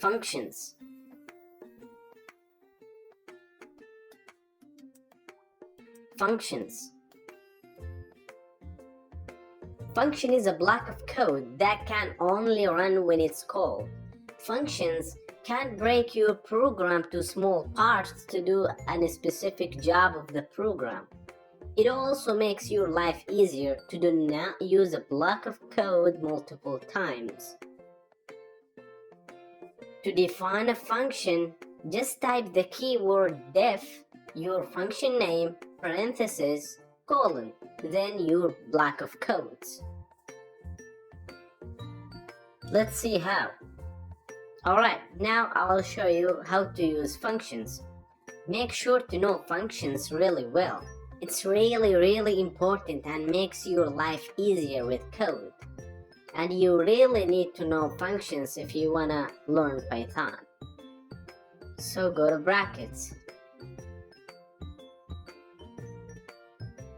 Functions. Functions. Function is a block of code that can only run when it's called. Functions can break your program to small parts to do a specific job of the program. It also makes your life easier to do not use a block of code multiple times. To define a function, just type the keyword def, your function name, parentheses, colon, then your block of codes. Let's see how. Alright, now I'll show you how to use functions. Make sure to know functions really well. It's really important and makes your life easier with code. And you really need to know functions if you wanna learn Python. So go to brackets.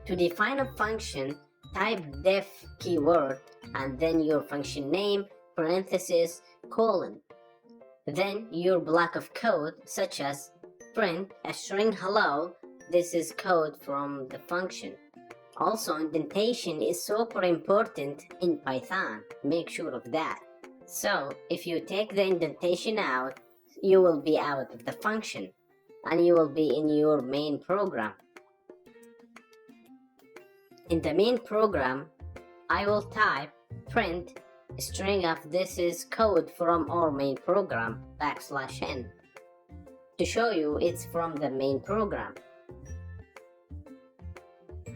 To define a function, type def keyword and then your function name, parentheses, colon. Then your block of code such as print a string hello. This is code from the function. Also, indentation is super important in Python. Make sure of that. So if you take the indentation out, you will be out of the function and you will be in your main program. In the main program, I will type print string of this is code from our main program \n to show you it's from the main program.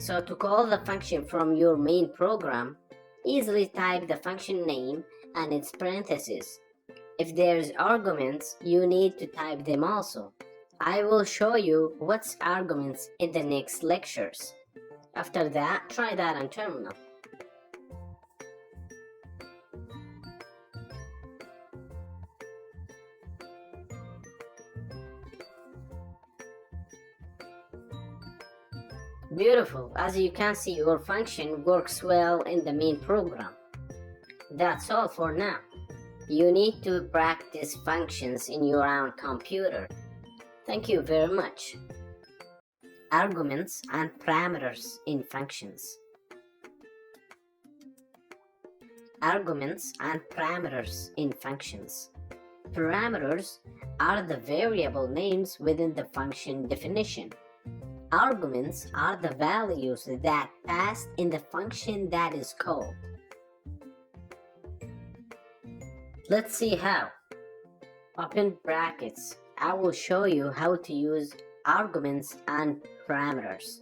So to call the function from your main program, easily type the function name and its parentheses. If there's arguments, you need to type them also. I will show you what's arguments in the next lectures. After that, try that on terminal. Beautiful. As you can see, your function works well in the main program. That's all for now. You need to practice functions in your own computer. Thank you very much. Arguments and parameters in functions. Arguments and parameters in functions. Parameters are the variable names within the function definition. Arguments are the values that pass in the function that is called. Let's see how. Open brackets. I will show you how to use arguments and parameters.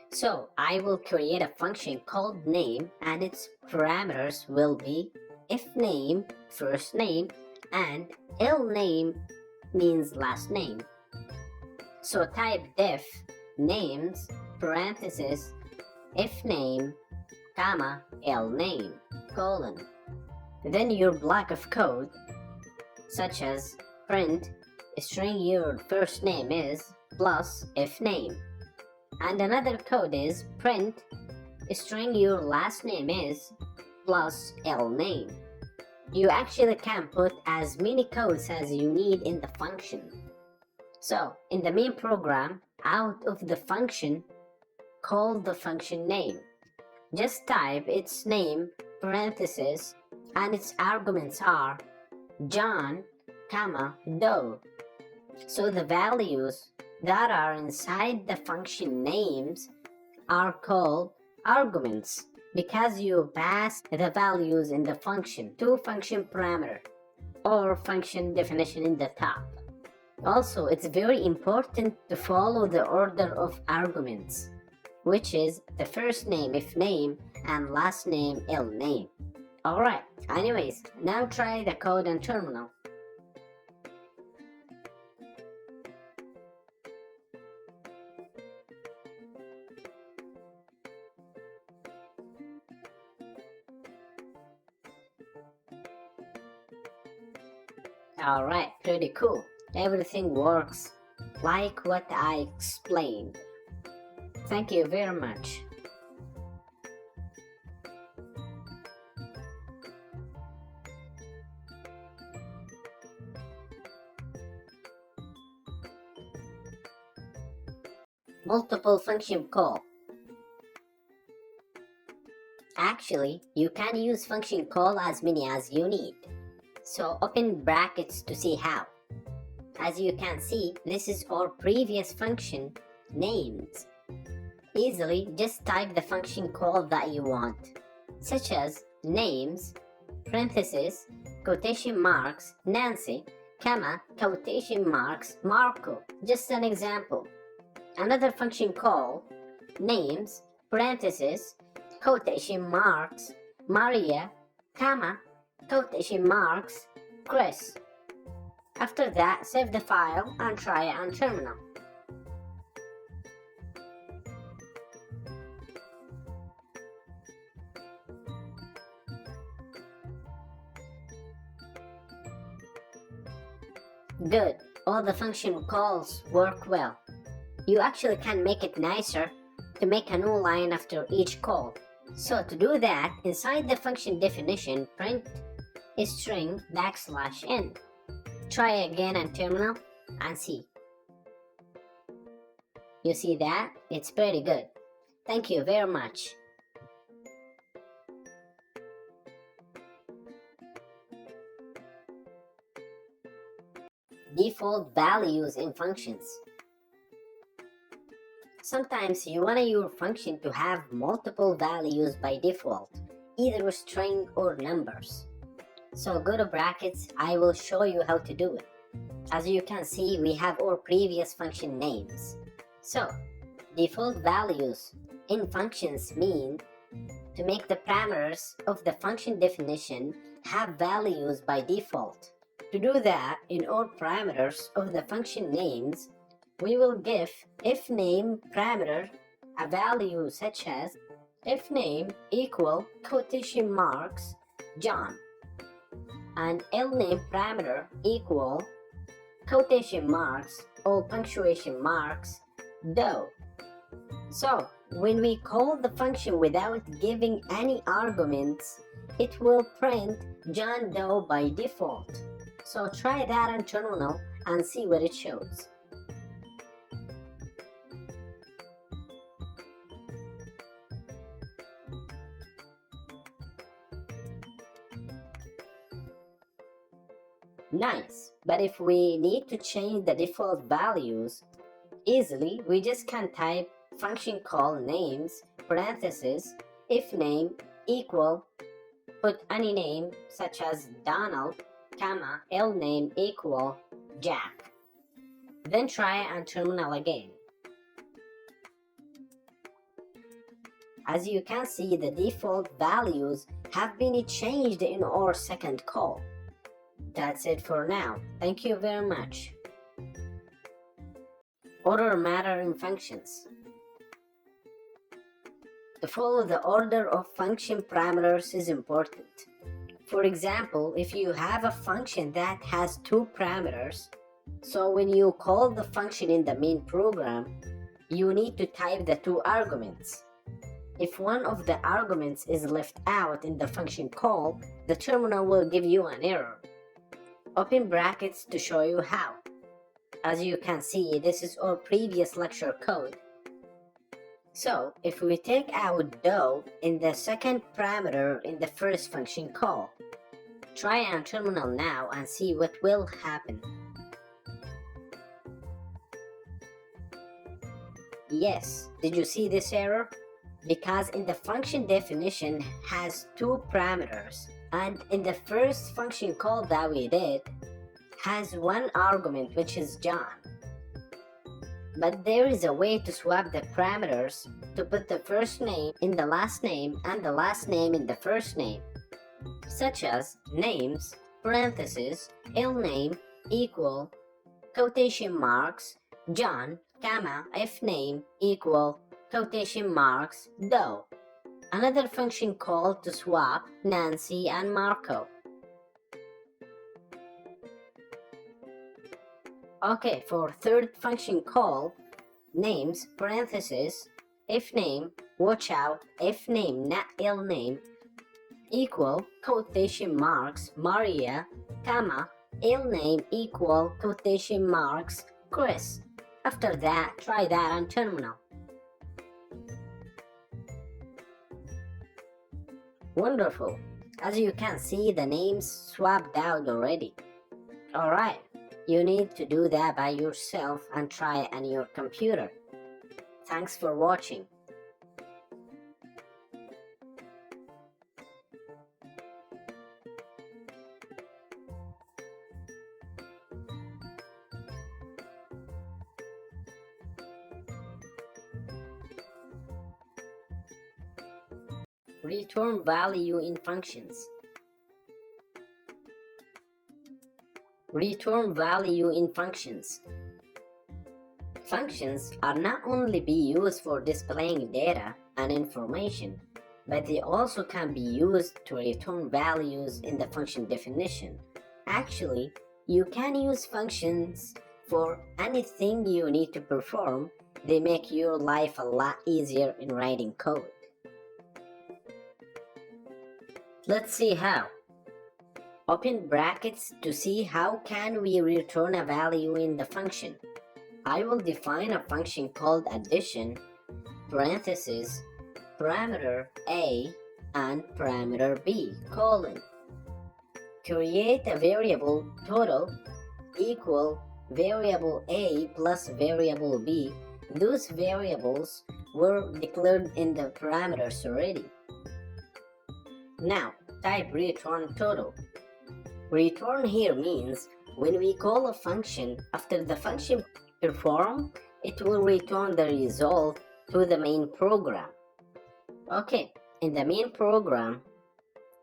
So I will create a function called name and its parameters will be if name, first name, and name means last name. So type def names, parentheses, if name, comma, name, colon. Then your block of code, such as print string your first name is plus if name. And another code is print string your last name is plus name. You actually can put as many codes as you need in the function. So in the main program, out of the function, call the function name. Just type its name, parentheses, and its arguments are John, comma, Doe. So the values that are inside the function names are called arguments because you pass the values in the function to function parameter or function definition in the top. Also, it's very important to follow the order of arguments, which is the first name if name and last name name. Alright, anyways, now try the code on terminal. Alright, pretty cool. Everything works like what I explained. Thank you very much. multiple function call. Actually, you can use function call as many as you need. So open brackets to see how. As you can see, this is our previous function names. Easily just type the function call that you want, such as names, parenthesis, quotation marks, Nancy, comma, quotation marks, Marco. Just an example. Another function call, names, parenthesis, quotation marks, Maria, comma, quotation marks, Chris. After that, save the file and try it on terminal. Good, all the function calls work well. You actually can make it nicer to make a new line after each call. So to do that, inside the function definition, print a string \n. Try again on terminal and see. You see that? It's pretty good. Thank you very much. Default values in functions. Sometimes you want your function to have multiple values by default, either a string or numbers. So go to brackets, I will show you how to do it. As you can see, we have our previous function names. So, default values in functions mean to make the parameters of the function definition have values by default. To do that, in our parameters of the function names, we will give ifName parameter a value such as ifName equal quotation marks John, and lName parameter equal quotation marks or punctuation marks Doe. So when we call the function without giving any arguments, it will print John Doe by default. So try that on terminal and see what it shows. Nice, but if we need to change the default values easily, we just can type function call names, parenthesis, ifName equal, put any name such as Donald, comma, lName equal Jack. Then try on terminal again. As you can see, the default values have been changed in our second call. That's it for now. Thank you very much. Order matter in functions. To follow the order of function parameters is important. For example, if you have a function that has two parameters, so when you call the function in the main program, you need to type the two arguments. If one of the arguments is left out in the function call, the terminal will give you an error. Open brackets to show you how. As you can see, this is our previous lecture code. So, if we take out Doe in the second parameter in the first function call, try on terminal now and see what will happen. Yes, did you see this error? Because in the function definition has two parameters, and in the first function call that we did has one argument, which is John. But there is a way to swap the parameters to put the first name in the last name and the last name in the first name, such as names, parenthesis, lName equal quotation marks John, comma, ifName equal quotation marks Doe. Another function call to swap Nancy and Marco. Okay, for third function call, names, parenthesis, ifName, watch out, ifName, not lName, equal quotation marks Maria, comma, lName equal quotation marks Chris. After that, try that on terminal. Wonderful. As you can see, the names swapped out already. Alright, you need to do that by yourself and try on your computer. Thanks for watching. Return value in functions. Return value in functions. Functions are not only be used for displaying data and information, but they also can be used to return values in the function definition. Actually, you can use functions for anything you need to perform. They make your life a lot easier in writing code. Let's see how. Open brackets to see how can we return a value in the function. I will define a function called addition, parentheses, parameter A and parameter B, colon. Create a variable total equal variable A plus variable B. Those variables were declared in the parameters already. Now, type return total. Return here means when we call a function, after the function perform, it will return the result to the main program. Okay, in the main program,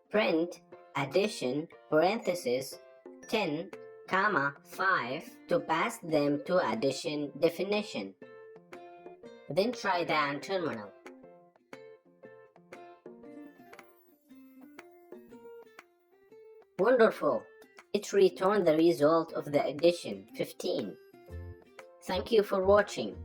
print addition parentheses 10, 5 to pass them to addition definition. Then try that on terminal. Wonderful! It returned the result of the addition, 15. Thank you for watching.